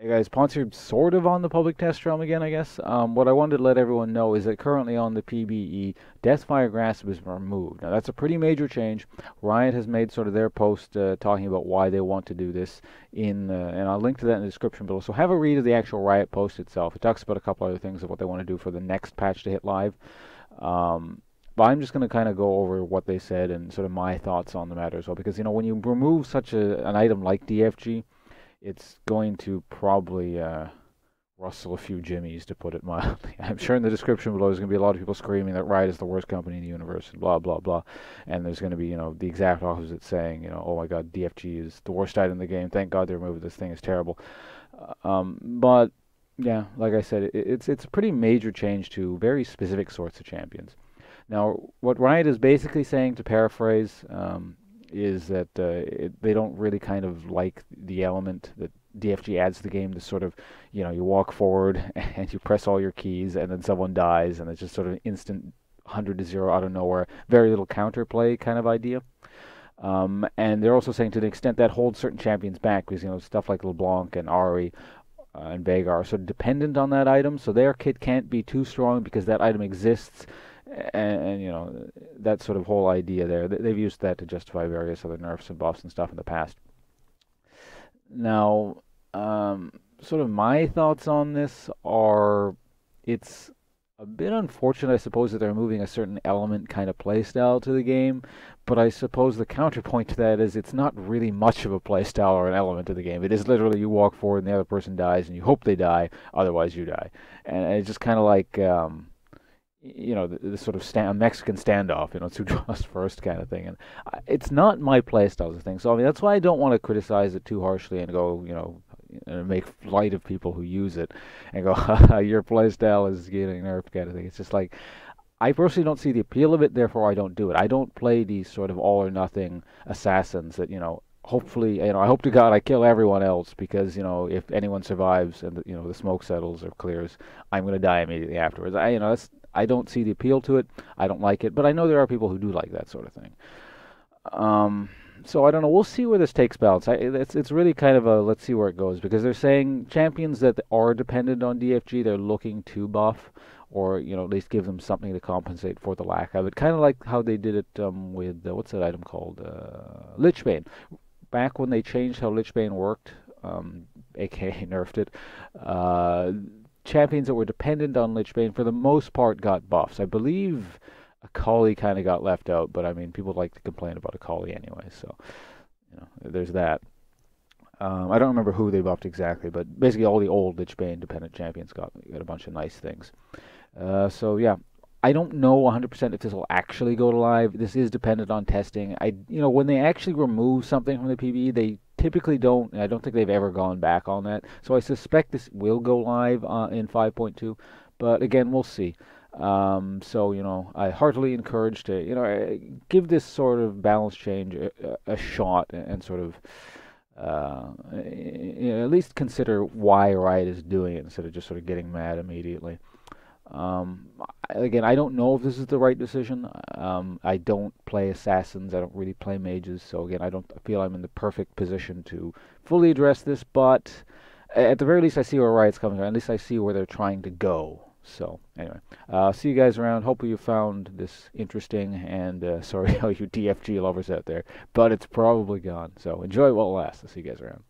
Hey guys, Poncer sort of on the public test realm again, I guess. What I wanted to let everyone know is that currently on the PBE, Deathfire Grasp is removed. Now that's a pretty major change. Riot has made sort of their post talking about why they want to do this and I'll link to that in the description below. So have a read of the actual Riot post itself. It talks about a couple other things of what they want to do for the next patch to hit live. But I'm just going to kind of go over what they said and sort of my thoughts on the matter as well, because when you remove such an item like DFG, it's going to probably rustle a few jimmies, to put it mildly. I'm sure in the description below there's going to be a lot of people screaming that Riot is the worst company in the universe and blah, blah, blah. And there's going to be, the exact opposite saying, oh my god, DFG is the worst item in the game. Thank god they removed this thing. It's terrible. But, yeah, like I said, it's a pretty major change to very specific sorts of champions. Now, what Riot is basically saying, to paraphrase, is that they don't really kind of like the element that DFG adds to the game. This sort of, you walk forward and you press all your keys and then someone dies and it's just sort of an instant 100 to 0 out of nowhere, very little counterplay kind of idea. And they're also saying to the extent that holds certain champions back, because stuff like LeBlanc and Ari and Veigar are sort of dependent on that item, so their kit can't be too strong because that item exists. And that sort of whole idea there, they've used that to justify various other nerfs and buffs and stuff in the past. Now, sort of my thoughts on this are, it's a bit unfortunate, I suppose, that they're moving a certain element kind of playstyle to the game, but I suppose the counterpoint to that is it's not really much of a playstyle or an element to the game. It is literally you walk forward and the other person dies and you hope they die, otherwise you die. And it's just kind of like, the sort of Mexican standoff, it's who draws first kind of thing. And it's not my playstyle of thing. So, that's why I don't want to criticize it too harshly and go, and make light of people who use it and go, your playstyle is getting nerfed kind of thing. It's just like, I personally don't see the appeal of it, therefore I don't do it. I don't play these sort of all or nothing assassins that, hopefully, I hope to God I kill everyone else because, if anyone survives and, the smoke settles or clears, I'm going to die immediately afterwards. I don't see the appeal to it. I don't like it, but I know there are people who do like that sort of thing. So I don't know. We'll see where this takes balance. It's really kind of a let's see where it goes, because they're saying champions that are dependent on DFG, they're looking to buff or at least give them something to compensate for the lack of it. Kind of like how they did it with what's that item called, Lichbane. Back when they changed how Lichbane worked, aka nerfed it. Champions that were dependent on Lichbane for the most part got buffs. I believe Akali kind of got left out, but people like to complain about Akali anyway, so there's that. I don't remember who they buffed exactly, but basically all the old Lichbane dependent champions got a bunch of nice things. So yeah, I don't know 100% if this will actually go to live. This is dependent on testing. When they actually remove something from the PvE, they typically don't, and I don't think they've ever gone back on that. So I suspect this will go live in 5.2, but again, we'll see. So, I heartily encourage to, give this sort of balance change a shot and sort of, at least consider why Riot is doing it instead of just sort of getting mad immediately. Again, I don't know if this is the right decision. I don't play assassins. I don't really play mages. So again, I don't feel I'm in the perfect position to fully address this. But at the very least, I see where Riot's coming from. At least I see where they're trying to go. So anyway, see you guys around. Hopefully you found this interesting. And sorry all you DFG lovers out there. But it's probably gone. So enjoy while it lasts. I'll see you guys around.